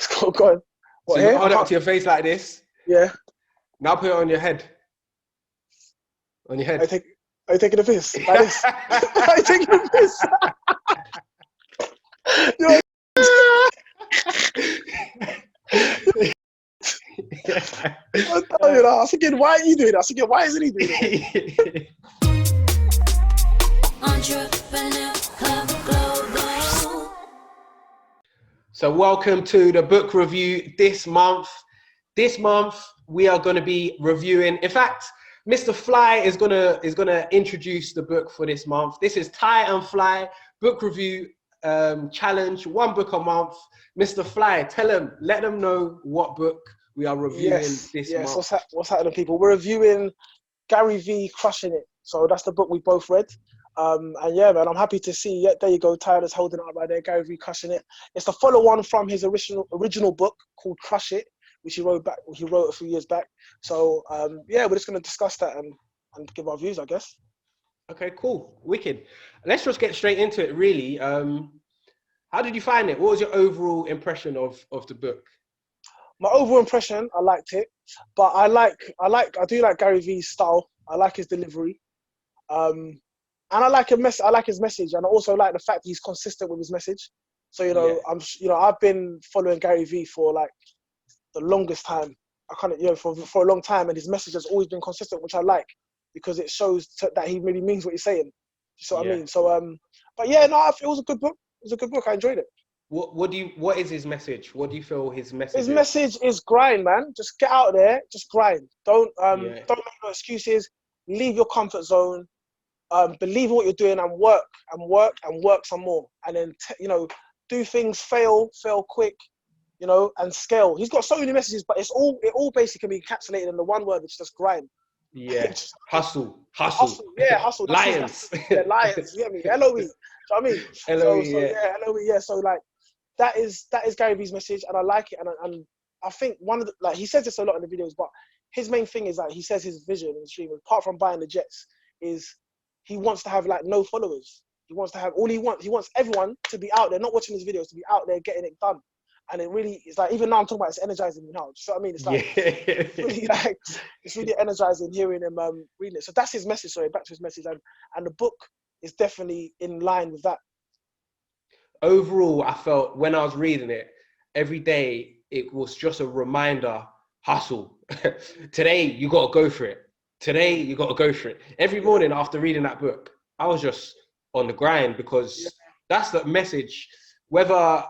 Go on. So What, you here? hold it up to your face like this. Yeah. Now put it on your head. On your head. Are you taking a piss? Like this? Are you taking a piss? Yo, I was thinking, why are you doing that? I was thinking, why isn't he doing it? So welcome to the book review this month. This month we are going to be reviewing. In fact, Mr. Fly is gonna introduce the book for this month. This is TY FFLY book review challenge. One book a month. Mr. Fly, let them know what book we are reviewing this month. What's happening, people? We're reviewing Gary V. Crushing It. So that's the book we both read. And yeah, man, I'm happy to see. Yeah, there you go. Tyler's holding it up right there. Gary V. Crushing It. It's the follow-on from his original book called Crush It, which he wrote a few years back. So yeah, we're just going to discuss that and give our views, I guess. Okay, cool, wicked. Let's just get straight into it. Really, how did you find it? What was your overall impression of the book? My overall impression, I liked it, but I do like Gary V's style. I like his delivery, and I like his message, and I also like the fact he's consistent with his message. So I've been following Gary V for like the longest time. For a long time, and his message has always been consistent, which I like because it shows that he really means what he's saying. You see what I mean? So but yeah, no, it was a good book. It was a good book. I enjoyed it. What is his message? What do you feel his message is? His message is grind, man. Just get out there, just grind. Don't make no excuses. Leave your comfort zone. Believe in what you're doing and work some more. And then do things, fail quick, and scale. He's got so many messages, but it all basically can be encapsulated in the one word, which is just grind. Yeah. Hustle. Yeah, hustle. Lions. Lions. You get me? LOE. Do you know what I mean? LOE. Yeah. So like that is Gary V's message, and I like it. And I think one of the, he says this a lot in the videos, but his main thing is he says his vision in the stream, apart from buying the jets, is he wants to have like no followers. He wants to have all he wants. He wants everyone to be out there, not watching his videos, to be out there getting it done. And it really is like, even now I'm talking about, it's energizing me now. So I mean, it's like, it's really energizing hearing him reading it. So that's his message. Sorry, back to his message, and the book is definitely in line with that. Overall, I felt when I was reading it, every day it was just a reminder: hustle. Today you got to go for it. Today you got to go for it. Every morning after reading that book, I was just on the grind because that's the message. Whether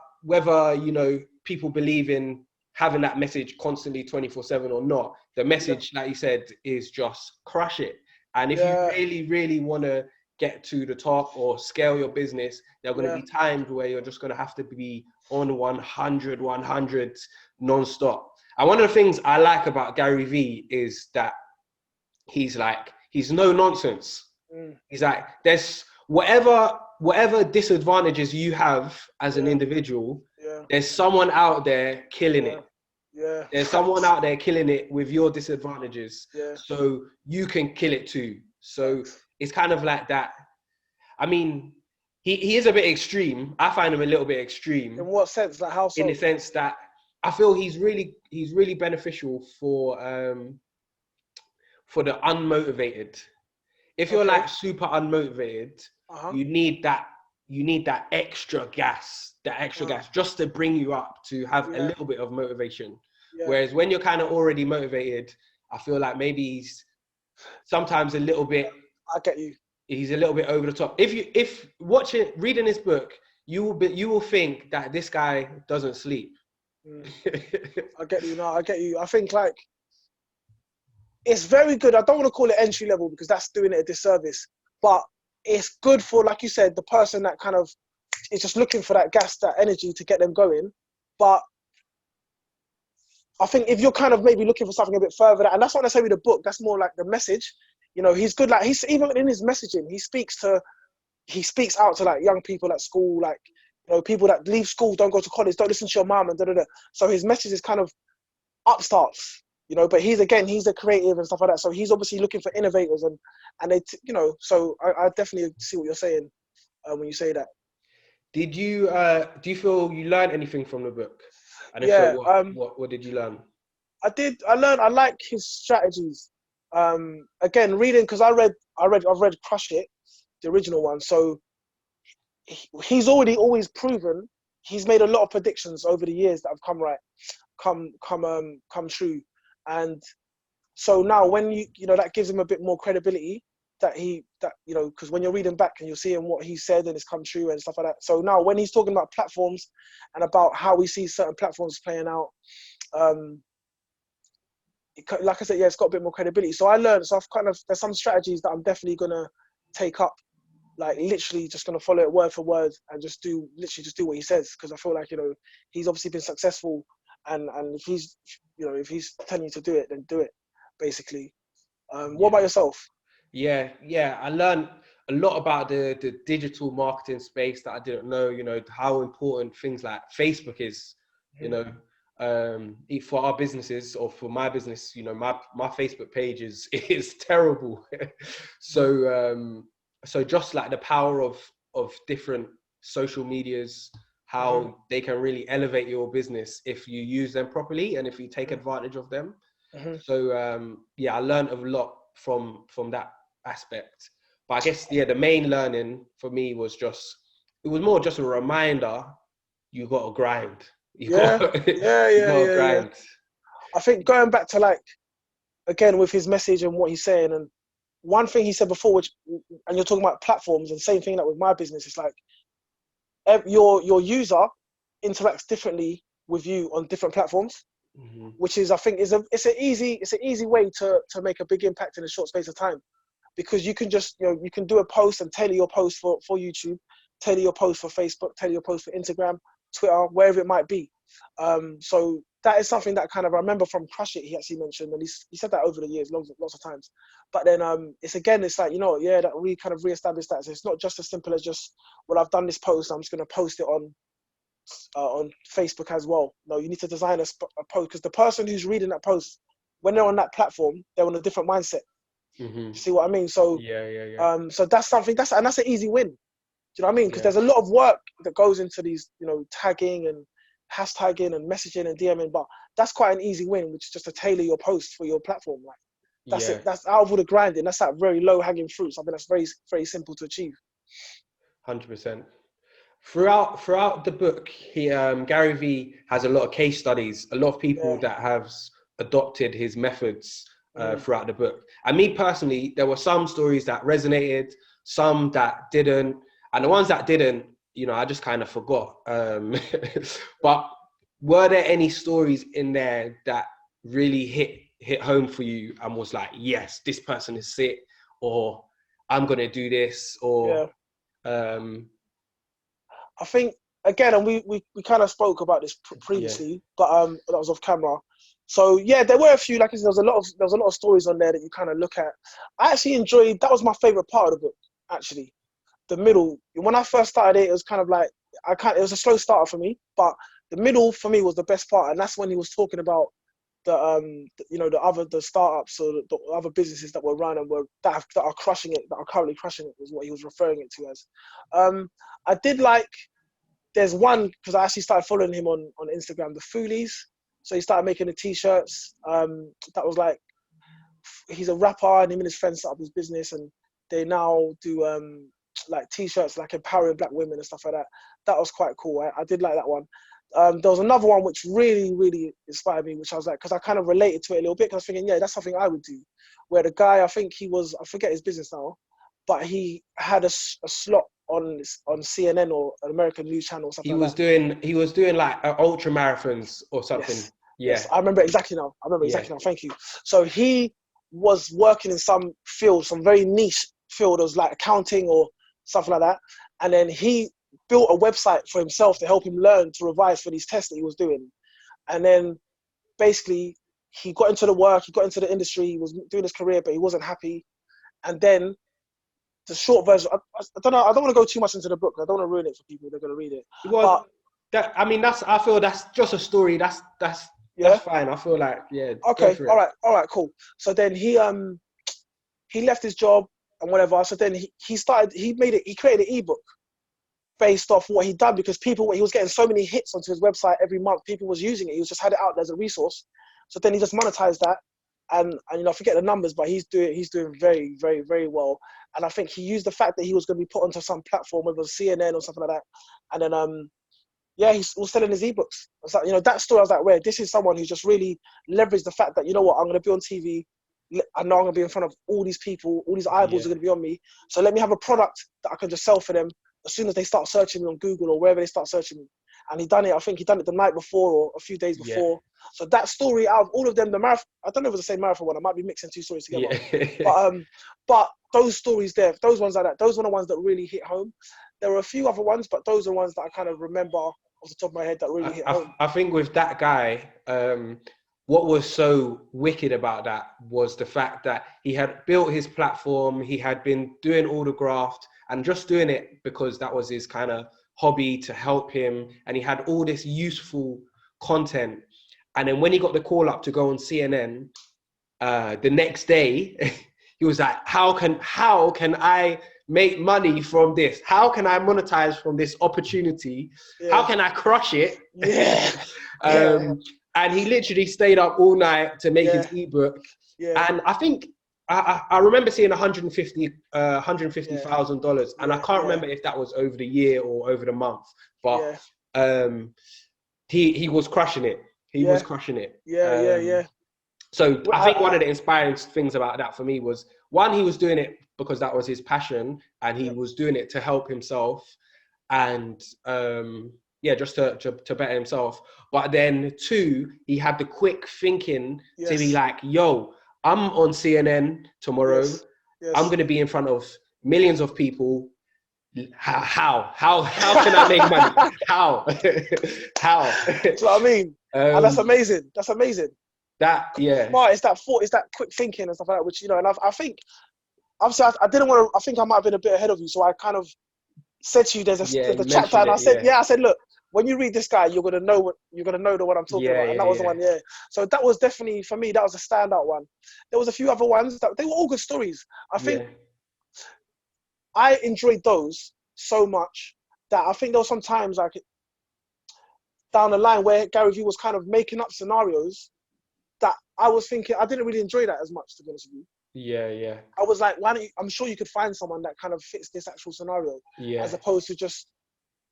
people believe in having that message constantly 24/7 or not, the message, like you said, is just crush it. And if you really, really want to get to the top or scale your business, there are going to be times where you're just going to have to be on 100 non-stop. And one of the things I like about Gary V is that he's no nonsense. He's like, there's whatever disadvantages you have as an individual, there's someone out there killing it. Yeah. There's someone out there killing it with your disadvantages. Yeah. So you can kill it too. So it's kind of like that. I mean, he is a bit extreme. I find him a little bit extreme. In what sense? Like how so? In the sense that I feel he's really beneficial for the unmotivated. If you're like super unmotivated, you need that extra gas, just to bring you up to have a little bit of motivation. Yeah. Whereas when you're kind of already motivated, I feel like maybe he's sometimes a little bit. I get you. He's a little bit over the top. If reading this book, you will think that this guy doesn't sleep. I get you. No, I get you. I think like it's very good. I don't want to call it entry level because that's doing it a disservice, but it's good for, like you said, the person that kind of is just looking for that gas, that energy to get them going. But I think if you're kind of maybe looking for something a bit further, and that's not necessarily the book, that's more like the message. He's good. Like he's even in his messaging, he speaks out to like young people at school, like people that leave school, don't go to college, don't listen to your mom, and da. So his message is kind of upstarts. But he's a creative and stuff like that. So he's obviously looking for innovators and they, so I definitely see what you're saying when you say that. Do you feel you learned anything from the book? And if so, Yeah. what did you learn? I learned. I like his strategies. Again, reading because I've read Crush It, the original one. So he's already always proven. He's made a lot of predictions over the years that have come right, come true, and so now when that gives him a bit more credibility because when you're reading back and you're seeing what he said and it's come true and stuff like that. So now when he's talking about platforms and about how we see certain platforms playing out, like I said, yeah, it's got a bit more credibility. So there's some strategies that I'm definitely gonna take up, like literally just gonna follow it word for word and just do what he says, because I feel like he's obviously been successful, and if he's telling you to do it, then do it, basically. What Yeah. about yourself? Yeah. I learned a lot about the digital marketing space that I didn't know, how important things like Facebook is, for our businesses or for my business, my Facebook page is terrible. So just like the power of different social medias, how they can really elevate your business if you use them properly and if you take advantage of them. So I learned a lot from that aspect. But I guess the main learning for me was it was more just a reminder, you got to grind. You got to Yeah. grind. I think going back to again with his message and what he's saying, and one thing he said before, and you're talking about platforms, and same thing with my business, it's like your user interacts differently with you on different platforms, which is, I think, it's an easy way to make a big impact in a short space of time, because you can just you can do a post and tailor your post for YouTube, tailor your post for Facebook, tailor your post for Instagram, Twitter, wherever it might be. So that is something that kind of I remember from Crush It, he actually mentioned, and he said that over the years, lots of times. But then it's like, that we kind of reestablished that. So it's not just as simple as just, well, I've done this post, I'm just going to post it on Facebook as well. No, you need to design a post, because the person who's reading that post, when they're on that platform, they're on a different mindset. You see what I mean? So so that's something that's an easy win. Do you know what I mean? Because there's a lot of work that goes into these, tagging and hashtagging and messaging and DMing, but that's quite an easy win, which is just to tailor your post for your platform. Like that's it. That's out of all the grinding. That's that very low hanging fruit. Something that's very, very simple to achieve. 100%. Throughout the book, Gary V has a lot of case studies, a lot of people that have adopted his methods throughout the book. And me personally, there were some stories that resonated, some that didn't, and the ones that didn't, I just kind of forgot. But were there any stories in there that really hit home for you and was like, yes, this person is sick, or I'm gonna do this, or I think, again, and we kind of spoke about this previously, but that was off camera. So yeah, there were a few. Like I said, there was a lot of stories on there that you kind of look at. I actually enjoyed. That was my favorite part of the book, actually. The middle. When I first started it was kind of like it was a slow starter for me, but the middle for me was the best part, and that's when he was talking about the startups or the other businesses that were run and that are crushing it, that are currently crushing it, was what he was referring it to as. I did like. There's one, because I actually started following him on Instagram, the FFLYs. So he started making the t-shirts. That was like, he's a rapper, and him and his friends set up his business, and they now do like t-shirts like empowering black women and stuff like that. That was quite cool. I did like that one. There was another one which really, really inspired me, which I was like, because I kind of related to it a little bit, because I was thinking, yeah, that's something I would do. Where the guy, I think I forget his business now, but he had a slot on CNN or an American news channel or something like that. He was doing like ultra marathons or something. Yes. Yes, I remember exactly now. Thank you. So he was working in some field, some very niche field, of like accounting or something like that. And then he built a website for himself to help him learn to revise for these tests that he was doing. And then basically he got into the industry, he was doing his career, but he wasn't happy. And then the short version, I don't know, I don't want to go too much into the book. I don't want to ruin it for people. They're going to read it. Well, I feel that's just a story. That's fine. I feel like, Okay. All right, cool. So then he left his job and whatever. So then he created an ebook. based off what he'd done, because he was getting so many hits onto his website every month. People was using it. He was just had it out there as a resource. So then he just monetized that. And I forget the numbers, but he's doing very, very, very well. And I think he used the fact that he was going to be put onto some platform, whether it was CNN or something like that. And then, he was selling his ebooks. I was like, that story, I was like, where this is someone who just really leveraged the fact that, I'm going to be on TV. I know I'm going to be in front of all these people, all these eyeballs are going to be on me. So let me have a product that I can just sell for them as soon as they start searching me on Google or wherever they start searching me. And I think he done it the night before or a few days before. Yeah. So that story, out of all of them, the marathon, I don't know if it was the same marathon one. I might be mixing two stories together. Yeah. But those stories there, those ones like that, those were the ones that really hit home. There were a few other ones, but those are the ones that I kind of remember off the top of my head that really hit home. I think with that guy, what was so wicked about that was the fact that he had built his platform, he had been doing all the graft and just doing it because that was his kind of hobby to help him. And he had all this useful content. And then when he got the call up to go on CNN, the next day, he was like, how can I make money from this? How can I monetize from this opportunity? Yeah. How can I crush it? Yeah. And he literally stayed up all night to make his ebook. Yeah. And I think I remember seeing $150,000, and I can't remember if that was over the year or over the month, but he was crushing it. He was crushing it. Yeah. So I think one of the inspiring things about that for me was, one, he was doing it because that was his passion, and he was doing it to help himself, and just to better himself. But then two, he had the quick thinking to be like, yo, I'm on CNN tomorrow. Yes. I'm going to be in front of millions of people. How can I make money? How? That's what I mean. And that's amazing. That's amazing. Smart. It's that thought. It's that quick thinking and stuff like that. Which and I think, obviously, I didn't want to. I think I might have been a bit ahead of you, so I kind of said to you, "There's the chapter," and I said, I said, look, when you read this guy, you're gonna know what I'm talking about, and that was the one. Yeah. So that was definitely, for me, that was a standout one. There was a few other ones that they were all good stories. I think I enjoyed those so much that I think there was some times like down the line where Gary Vee was kind of making up scenarios that I was thinking I didn't really enjoy that as much, to be honest with you. Yeah. I was like, why don't you? I'm sure you could find someone that kind of fits this actual scenario, as opposed to just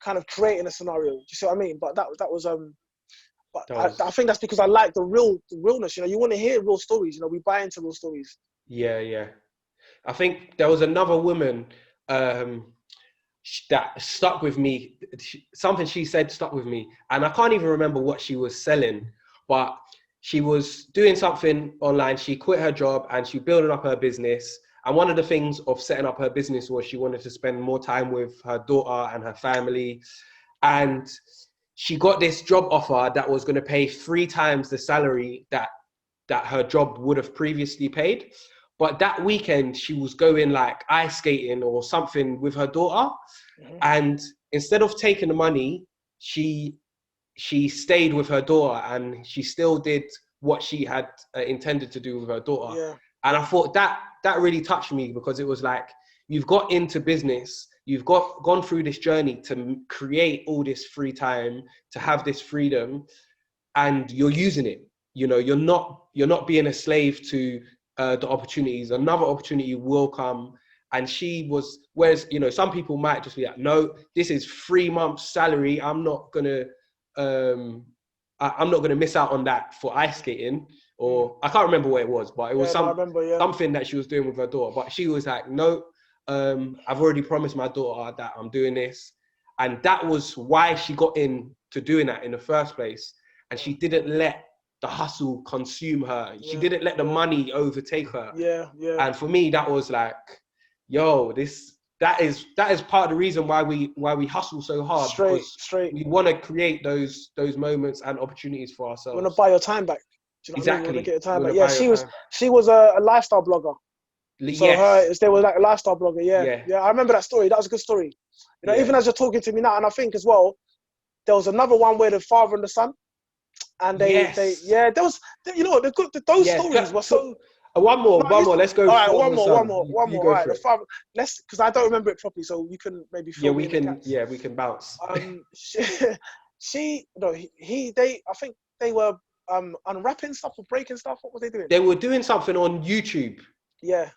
kind of creating a scenario. Do you see what I mean? But that was I think that's because I like the realness. You want to hear real stories. We buy into real stories. Yeah. I think there was another woman that stuck with me. Something she said stuck with me, and I can't even remember what she was selling, but she was doing something online. She quit her job and she building up her business. And one of the things of setting up her business was she wanted to spend more time with her daughter and her family. And she got this job offer that was going to pay 3 times the salary that her job would have previously paid. But that weekend she was going like ice skating or something with her daughter. Mm-hmm. And instead of taking the money, she stayed with her daughter, and she still did what she had intended to do with her daughter. Yeah. And I thought that really touched me, because it was like, you've got into business, you've gone through this journey to create all this free time, to have this freedom, and you're using it. You're not being a slave to the opportunities. Another opportunity will come. And she was, whereas, some people might just be like, no, this is 3 months salary. I'm not gonna miss out on that for ice skating, or I can't remember what it was, but it was something that she was doing with her daughter. But she was like, no, I've already promised my daughter that I'm doing this. And that was why she got into doing that in the first place. And she didn't let the hustle consume her. She didn't let the money overtake her. Yeah. And for me, that was like, yo, that is part of the reason why we hustle so hard. Straight. We want to create those moments and opportunities for ourselves. You want to buy your time back. Do you know Exactly. What I mean? You want to get your time back. Yeah, she was a lifestyle blogger. So they were like a lifestyle blogger. Yeah. I remember that story. That was a good story. Even as you're talking to me now, and I think as well, there was another one where the father and the son, and there was those stories were so. No, one more. Let's go all right, father and son. one You more. All go right, for the it. father. Let's, because I don't remember it properly, so you can maybe Yeah, fill me in the gaps. we can bounce. She, no, they. I think they were unwrapping stuff or breaking stuff. What were they doing? They were doing something on YouTube. Yeah.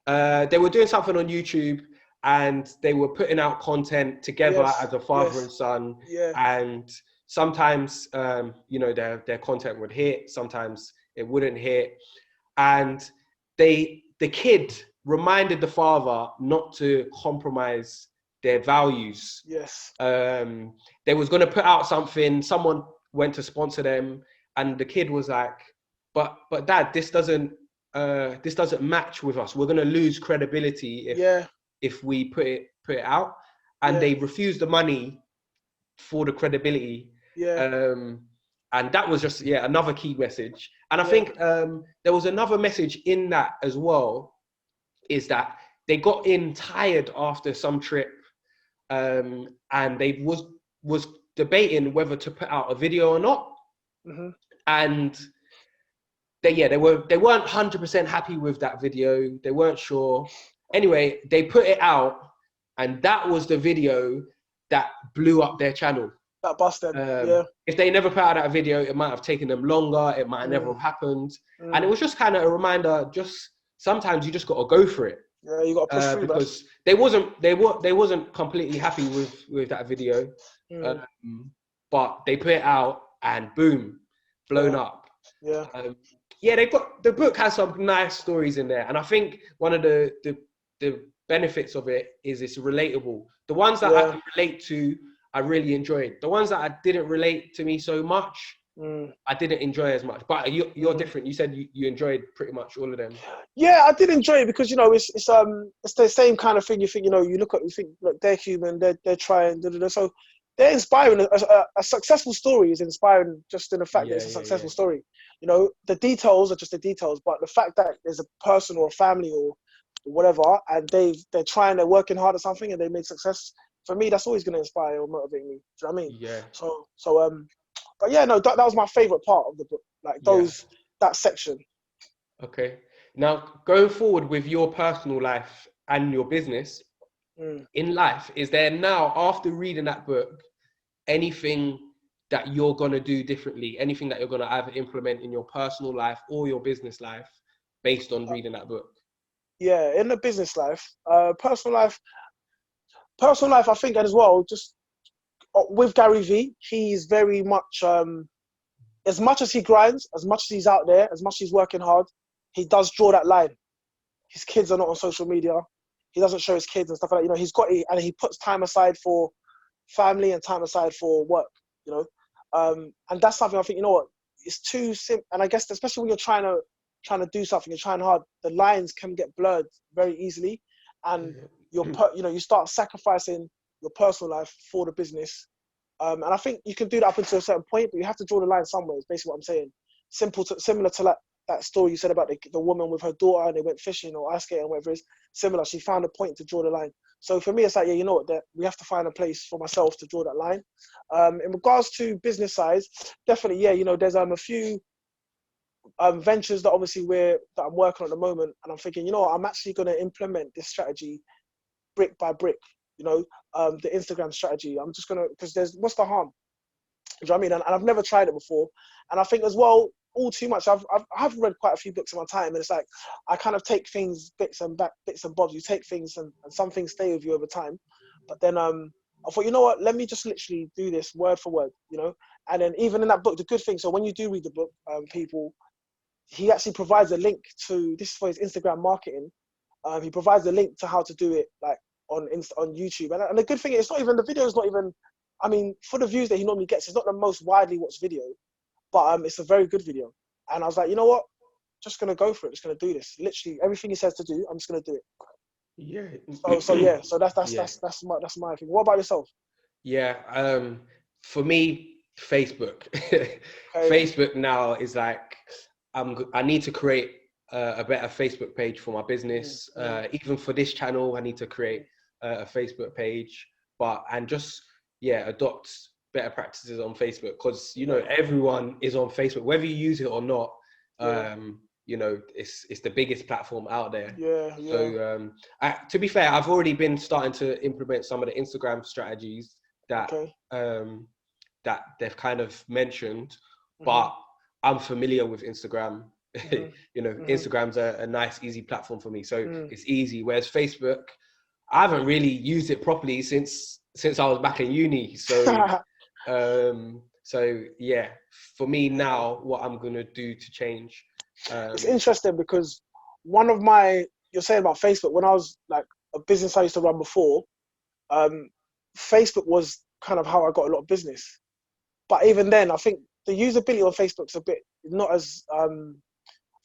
They were doing something on YouTube, and they were putting out content together Yes. as a father Yes. and son. Yeah. And sometimes, you know, their content would hit. Sometimes it wouldn't hit. And the kid reminded the father not to compromise their values. Yes. They was going to put out something. Someone went to sponsor them, and the kid was like, "But Dad, this doesn't match with us. We're going to lose credibility Yeah. if we put it out." And Yeah. they refused the money for the credibility. Yeah. Um, and that was just another key message. And I Yeah. think there was another message in that as well, is that they got in tired after some trip, and they was debating whether to put out a video or not. Mm-hmm. And they weren't 100% happy with that video. They weren't sure. Anyway, they put it out, and that was the video that blew up their channel. That busted. Yeah. If they never put out that video, it might have taken them longer. It might never have happened. And it was just kind of a reminder. Just sometimes you just got to go for it. Yeah, you got to push through, because they wasn't completely happy with that video, but they put it out and boom, blown up. Yeah. The book has some nice stories in there, and I think one of the benefits of it is it's relatable. The ones that I can relate to, I really enjoyed. The ones that I didn't relate to me so much, I didn't enjoy as much. But you're different. You said you enjoyed pretty much all of them. Yeah, I did enjoy it because, you know, it's the same kind of thing. You think, you know, you think, look, they're human, they're trying, so they're inspiring. A successful story is inspiring just in the fact that it's a successful story. You know, the details are just the details, but the fact that there's a person or a family or whatever, and they're working hard at something and they made success. For me, that's always going to inspire or motivate me. Do you know what I mean? Yeah. But yeah, no, that was my favorite part of the book. Like that section. Okay. Now, going forward with your personal life and your business in life, is there now, after reading that book, anything that you're going to do differently? Anything that you're going to either implement in your personal life or your business life based on reading that book? Yeah, in the business life, personal life, I think as well, just with Gary Vee, he's very much, as much as he grinds, as much as he's out there, as much as he's working hard, he does draw that line. His kids are not on social media. He doesn't show his kids and stuff like that. You know, and he puts time aside for family and time aside for work, you know. And that's something I think, you know what, it's too simple. And I guess especially when you're trying to do something, you're trying hard, the lines can get blurred very easily. And you start sacrificing your personal life for the business. And I think you can do that up until a certain point, but you have to draw the line somewhere, is basically what I'm saying. Similar to that story you said about the woman with her daughter and they went fishing or ice skating or whatever it is. Similar, she found a point to draw the line. So for me, it's like, yeah, you know what, we have to find a place for myself to draw that line. In regards to business size, definitely, yeah, you know, there's a few ventures that obviously that I'm working on at the moment, and I'm thinking, you know what, I'm actually going to implement this strategy brick by brick. You know, the Instagram strategy. I'm just gonna, because what's the harm? Do you know what I mean? And I've never tried it before, and I think as well, all too much. I've read quite a few books in my time, and it's like I kind of take things bits and bobs. You take things and some things stay with you over time, but then I thought, you know what, let me just literally do this word for word, you know. And then even in that book, the good thing, so when you do read the book, people, he actually provides a link to, this is for his Instagram marketing. He provides a link to how to do it, like on YouTube. And the good thing is, it's not even, the video is not even, I mean, for the views that he normally gets, it's not the most widely watched video, but it's a very good video. And I was like, you know what, just gonna go for it. Just gonna do this. Literally everything he says to do, I'm just gonna do it. Yeah. So that's my thing. What about yourself? Yeah. For me, Facebook. Okay. Facebook now is like, I need to create a better Facebook page for my business. Even for this channel, I need to create a Facebook page, and just adopt better practices on Facebook, because you know everyone is on Facebook, whether you use it or not. it's the biggest platform out there. Yeah. So to be fair, I've already been starting to implement some of the Instagram strategies that that they've kind of mentioned, but I'm familiar with Instagram. Instagram's a nice, easy platform for me, so it's easy. Whereas Facebook, I haven't really used it properly since I was back in uni. So so yeah, for me now, what I'm gonna do to change. It's interesting because you're saying about Facebook, when I was like a business I used to run before, Facebook was kind of how I got a lot of business. But even then, I think the usability on Facebook's a bit not as, I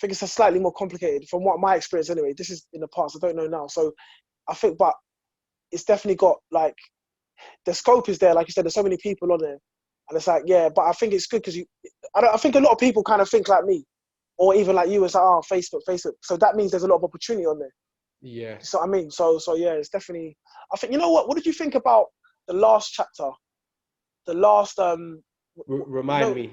think it's a slightly more complicated from what my experience anyway. This is in the past, I don't know now. So I think, but it's definitely got like, the scope is there. Like you said, there's so many people on there. And it's like, yeah, but I think it's good because I think a lot of people kind of think like me, or even like you, it's like, oh, Facebook. So that means there's a lot of opportunity on there. Yeah. So I mean, so yeah, it's definitely. I think, you know what? What did you think about the last chapter? The last Remind me.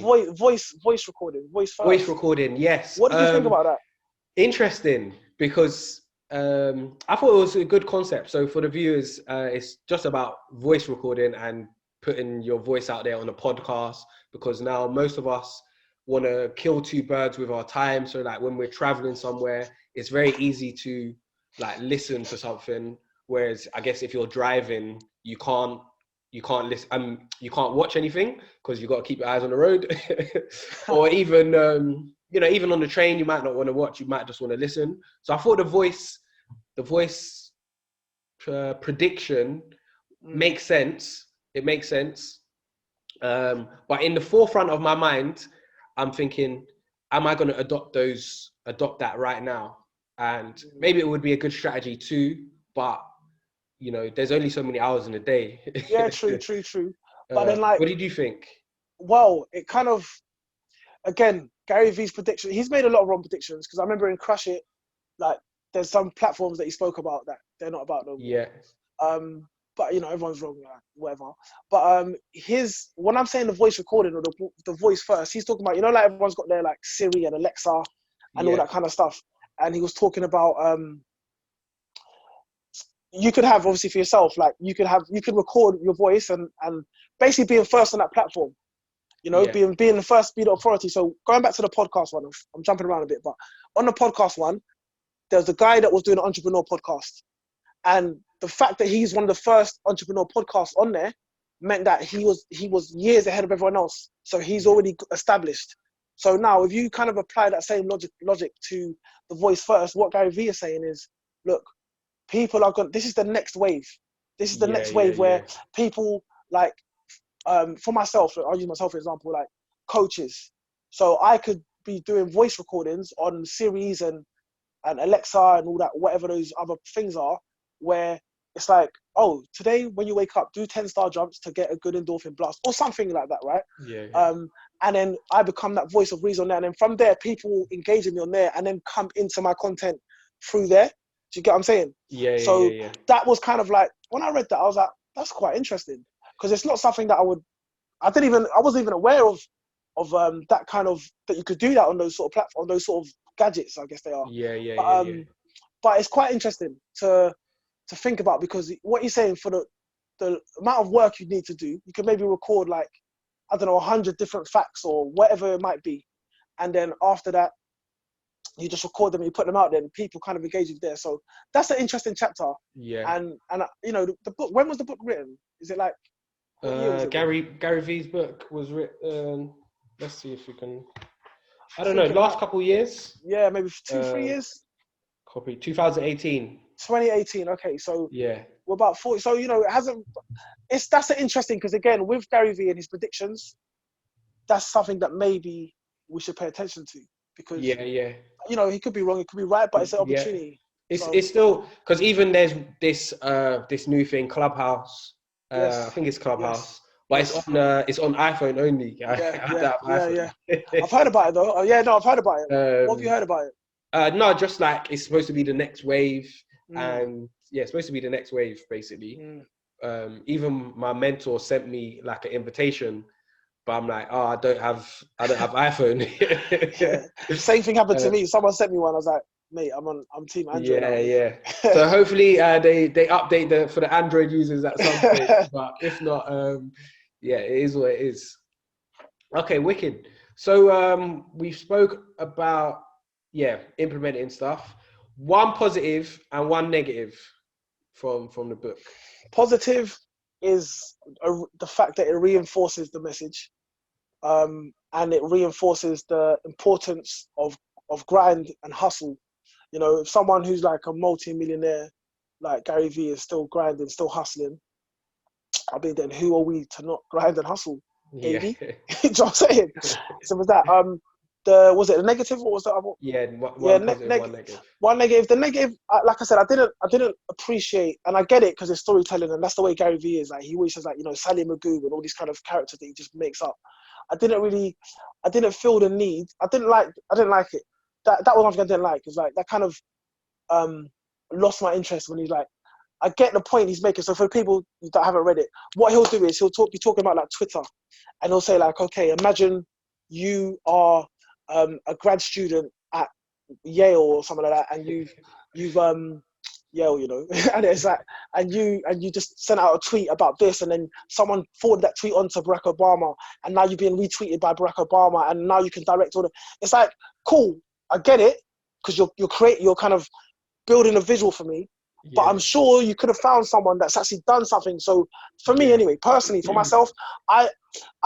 Voice recording, voice first. Voice recording, yes. What did you think about that? Interesting, because I thought it was a good concept. So for the viewers, it's just about voice recording and putting your voice out there on a podcast, because now most of us want to kill two birds with our time. So like when we're traveling somewhere, it's very easy to like listen to something. Whereas I guess if you're driving, you can't listen, you can't watch anything because you've got to keep your eyes on the road. Or even even on the train, you might not want to watch, you might just want to listen. So I thought the voice prediction makes sense. It makes sense. But in the forefront of my mind, I'm thinking, am I going to adopt that right now? And maybe it would be a good strategy too, but there's only so many hours in a day. Yeah, true. But then, like, what did you think? Well, it kind of, again, Gary V's prediction, he's made a lot of wrong predictions, because I remember in Crush It, like, there's some platforms that he spoke about that they're not about no more. Yeah. But everyone's wrong, whatever. But when I'm saying the voice recording or the voice first, he's talking about, like, everyone's got their like Siri and Alexa and all that kind of stuff. And he was talking about you could have, obviously, for yourself, like you could record your voice and basically being first on that platform. Being the first, be the authority. So going back to the podcast one, I'm jumping around a bit, but on the podcast one, there's a guy that was doing an entrepreneur podcast. And the fact that he's one of the first entrepreneur podcasts on there meant that he was years ahead of everyone else. So he's already established. So now, if you kind of apply that same logic to the voice first, what Gary Vee is saying is, look, people are going. This is the next wave. This is the next wave where people like, for myself, I'll use myself for example, like coaches. So I could be doing voice recordings on Siri's and Alexa and all that, whatever those other things are, where it's like, oh, today when you wake up, do 10-star jumps to get a good endorphin blast or something like that, right? Yeah. And then I become that voice of reason there. And then from there, people engage with me on there and then come into my content through there. Do you get what I'm saying? Yeah. So that was kind of like, when I read that, I was like, that's quite interesting. Because it's not something that I wasn't even aware of that kind of, that you could do that on those sort of platforms, on those sort of gadgets, I guess they are. Yeah. But it's quite interesting to think about, because what you're saying, for the amount of work you need to do, you could maybe record like, I don't know, 100 different facts or whatever it might be. And then after that, you just record them and you put them out there and people kind of engage with there. So that's an interesting chapter. Yeah. And the book, when was the book written? Is it like, what year was it Gary V's book was written, let's see if we can, I don't know, last couple of years? Yeah, maybe 2-3 years? Copy, 2018. 2018, okay, so yeah, we're about 40. So it hasn't. That's interesting, because again, with Gary Vee and his predictions, that's something that maybe we should pay attention to, because he could be wrong, he could be right, but it's an opportunity. It's still, because even there's this new thing, Clubhouse. I think it's Clubhouse, but it's on iPhone only. I've heard about it though. I've heard about it. What have you heard about it? No, just like it's supposed to be the next wave. And it's supposed to be the next wave, basically. Even my mentor sent me like an invitation, but I'm like, oh, I don't have iPhone. Yeah. Same thing happened to Uh, me. Someone sent me one. I was like, mate, I'm team Android now. yeah, yeah. So hopefully they update for the Android users at some point. But if not, yeah, it is what it is. Okay, wicked. So we spoke about implementing stuff. One positive and one negative from the book. Positive is the fact that it reinforces the message, and it reinforces the importance of grind and hustle. You know, if someone who's like a multi-millionaire like Gary Vee is still grinding, still hustling, I mean, then who are we to not grind and hustle, Yeah. baby? You know what I'm saying? So was that was it a negative or was that other? Yeah, Yeah, one positive, one negative. one negative. The negative, like I said, I didn't appreciate, and I get it because it's storytelling, and that's the way Gary Vee is. Like he always says, like, you know, Sally Magoo and all these kind of characters that he just makes up. I didn't feel the need. I didn't like it. That was one thing I didn't like. Is like that kind of lost my interest when he's like. I get the point he's making. So for people that haven't read it, what he'll do is be talking about like Twitter, and he'll say like, okay, imagine you are a grad student at Yale or something like that, and you've Yale, you know, and it's like, and you just sent out a tweet about this, and then someone forwarded that tweet onto Barack Obama, and now you're being retweeted by Barack Obama, and now you can direct all the. It's like, cool, I get it, because you're kind of building a visual for me. But Yeah. I'm sure you could have found someone that's actually done something. So for me, anyway, personally, for myself, I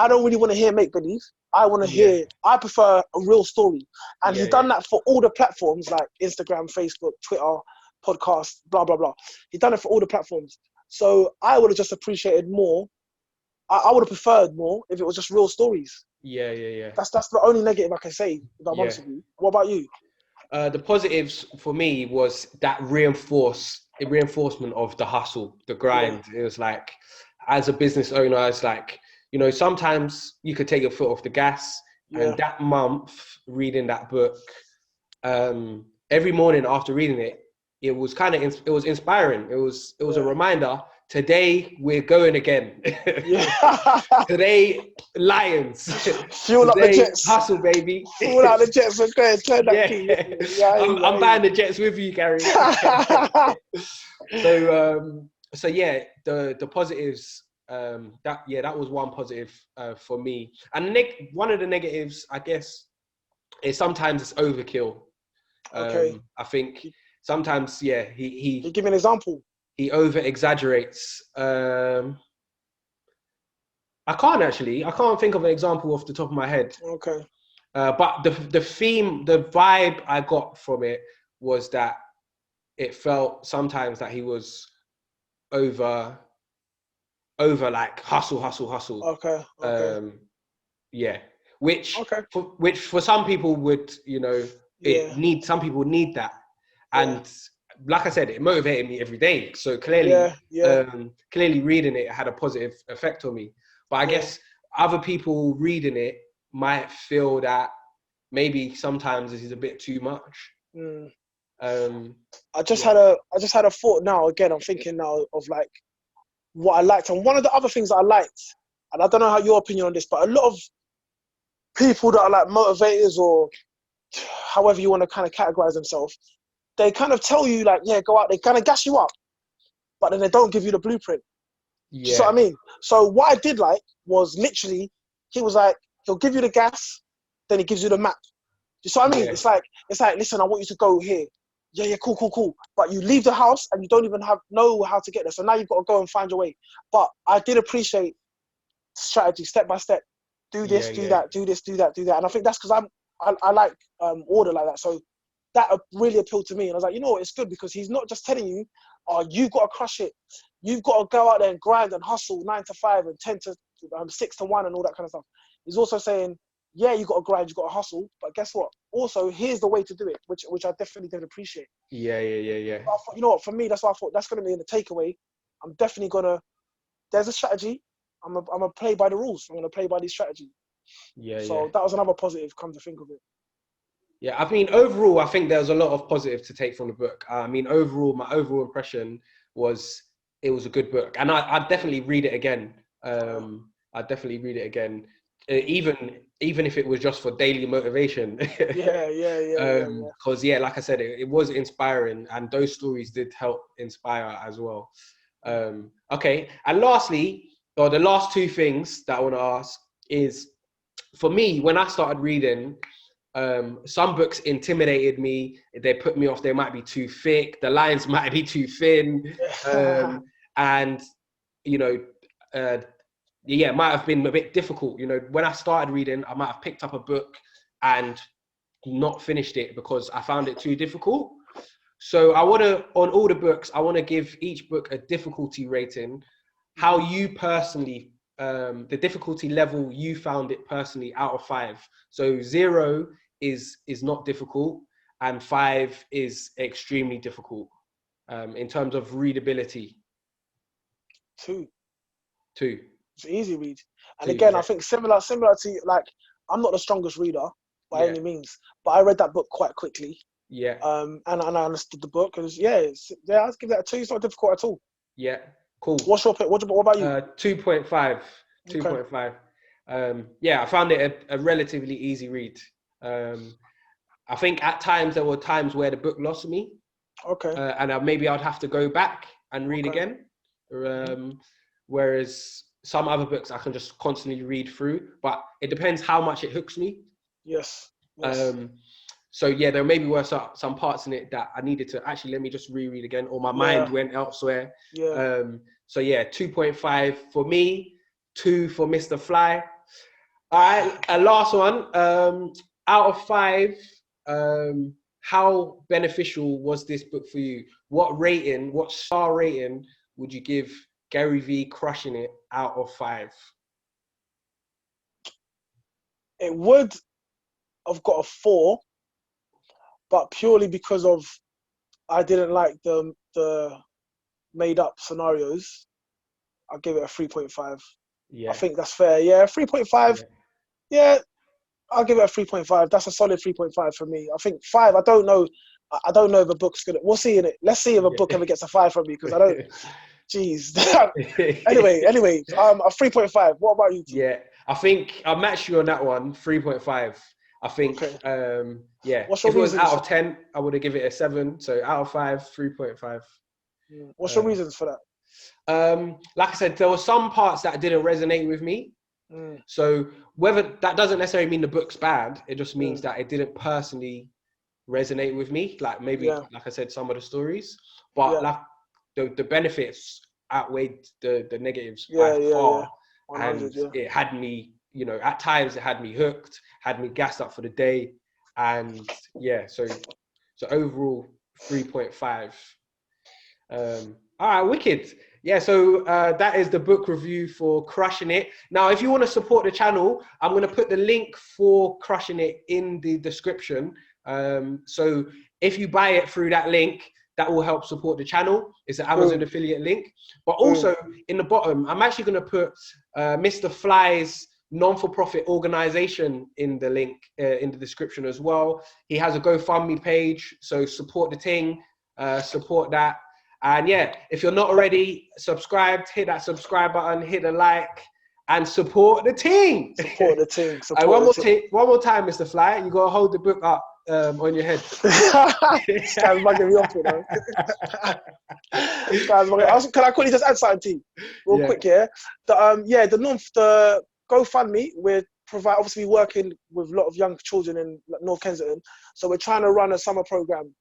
don't really want to hear make believe. I want to hear. I prefer a real story, and he done that for all the platforms like Instagram, Facebook, Twitter, podcast, blah blah blah. He done it for all the platforms. So I would have just appreciated more. I would have preferred more if it was just real stories. Yeah. That's the only negative I can say, if I'm honest with you. What about you? The positives for me was that reinforcement of the hustle, the grind. It was like, as a business owner, it's like, you know, sometimes you could take your foot off the gas. And that month, reading that book, every morning after reading it, it was it was inspiring. It was a reminder. Today we're going again. Today, Lions. Fuel up the Jets. Hustle, baby. Fuel out the Jets and go ahead, turn that key. I'm buying the Jets with you, Gary. So yeah, the positives. That was one positive for me. And one of the negatives, I guess, is sometimes it's overkill. Okay. I think sometimes, he give me an example. He over exaggerates. I can't think of an example off the top of my head. Okay. But the theme, the vibe I got from it was that it felt sometimes that he was over like hustle. Okay. Which for some people would, you know, some people need that. And like I said, it motivated me every day. So clearly, clearly reading it had a positive effect on me. But I guess other people reading it might feel that maybe sometimes this is a bit too much. I just had a thought now. Again, I'm thinking now of like what I liked, and one of the other things that I liked, and I don't know how your opinion on this, but a lot of people that are like motivators or however you want to kind of categorize themselves, they kind of tell you like, go out, they kind of gas you up, but then they don't give you the blueprint. You see what I mean? So what I did like was literally, he was like, he'll give you the gas, then he gives you the map. You see what I mean? It's like, listen, I want you to go here. Yeah, cool. But you leave the house and you don't even know how to get there. So now you've got to go and find your way. But I did appreciate strategy, step by step. Do this, do that, do this, do that. And I think that's because I like order like that. So that really appealed to me. And I was like, you know what, it's good because he's not just telling you, oh, you've got to crush it. You've got to go out there and grind and hustle 9 to 5 and 10 to 6 to 1 and all that kind of stuff. He's also saying, yeah, you got to grind, you got to hustle, but guess what? Also, here's the way to do it, which I definitely did appreciate. Yeah. I thought, you know what? For me, that's why I thought that's going to be in the takeaway. I'm definitely gonna. There's a strategy. I'm gonna play by the rules. I'm gonna play by this strategy. So that was another positive. Come to think of it. Yeah, I mean, overall, I think there's a lot of positive to take from the book. I mean, overall, my overall impression was it was a good book, and I'd definitely read it again. I'd definitely read it again even if it was just for daily motivation. Yeah. Because like I said, it was inspiring, and those stories did help inspire as well. Okay, and lastly, or the last two things that I want to ask is, for me, when I started reading, some books intimidated me. They put me off. They might be too thick. The lines might be too thin. And, you know, it might have been a bit difficult. You know, when I started reading, I might have picked up a book and not finished it because I found it too difficult. So I want to, on all the books, I want to give each book a difficulty rating. How you personally, the difficulty level you found it personally out of 5. So 0 is not difficult, and 5 is extremely difficult in terms of readability. 2. 2. It's an easy read. And 2, again, yeah. I think similar to, like, I'm not the strongest reader by any means, but I read that book quite quickly. Yeah. And I understood the book. And I'd give that a 2. It's not difficult at all. Yeah. Cool. What's your pick? What about you? 2.5. 2.5. Okay. I found it a relatively easy read. I think at times there were times where the book lost me. Okay. And maybe I'd have to go back and read again. Whereas some other books I can just constantly read through, but it depends how much it hooks me. Yes. So yeah, there maybe were some parts in it that I needed to actually, let me just reread again, or my mind went elsewhere. So yeah, 2.5 for me, 2 for Mr. Fly. All right, a last one. Out of 5, how beneficial was this book for you? What star rating would you give Gary V Crushing It out of 5? It would have got a 4, but purely because of I didn't like the made up scenarios. I'll give it a 3.5. I think that's fair. Yeah, 3.5. Yeah, I'll give it a 3.5. That's a solid 3.5 for me. I think 5. I don't know if a book's gonna. We'll see in it. Let's see if a book ever gets a 5 from me, because I don't. Jeez. Anyway, a 3.5. What about you? Yeah, I think I'll match you on that one. 3.5. I think. Okay. If it was out of 10, I would have given it a 7. So out of 5, 3.5. What's your reasons for that? Like I said, there were some parts that didn't resonate with me. So whether that doesn't necessarily mean the book's bad, it just means that it didn't personally resonate with me. Like maybe, like I said, some of the stories, but like the benefits outweighed the negatives by far. And it had me, you know, at times it had me hooked, had me gassed up for the day, and so overall 3.5. All right, wicked. Yeah, so that is the book review for Crushing It. Now, if you want to support the channel, I'm going to put the link for Crushing It in the description. So if you buy it through that link, that will help support the channel. It's an Amazon affiliate link. But also in the bottom, I'm actually going to put Mr. Fly's non-for-profit organization in the link, in the description as well. He has a GoFundMe page, so support the thing, support that. And yeah, if you're not already subscribed, hit that subscribe button, hit a like, and support the team. Support the team. One more time, Mr. Fly. You gotta hold the book up on your head. This guy's bugging me off, you know. Can I quickly just add something to you, real quick? Yeah. The GoFundMe, we're working with a lot of young children in North Kensington, so we're trying to run a summer program.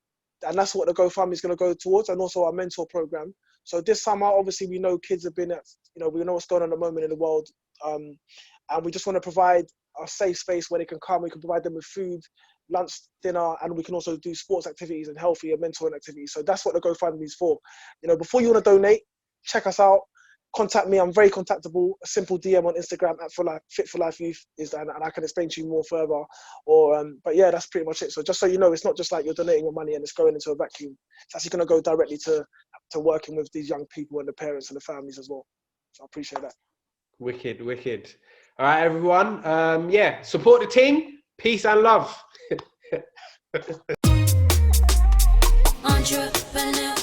And that's what the GoFundMe is going to go towards, and also our mentor program. So this summer, obviously, we know kids have been we know what's going on at the moment in the world. And we just want to provide a safe space where they can come. We can provide them with food, lunch, dinner, and we can also do sports activities and healthy and mentoring activities. So that's what the GoFundMe is for. You know, before you want to donate, check us out. Contact me. I'm very contactable. A simple DM on Instagram at Fit for Life Youth and I can explain to you more further. But yeah, that's pretty much it. So just so you know, it's not just like you're donating your money and it's going into a vacuum. It's actually going to go directly to working with these young people and the parents and the families as well. So I appreciate that. Wicked. All right, everyone. Support the team. Peace and love. Entrepreneur.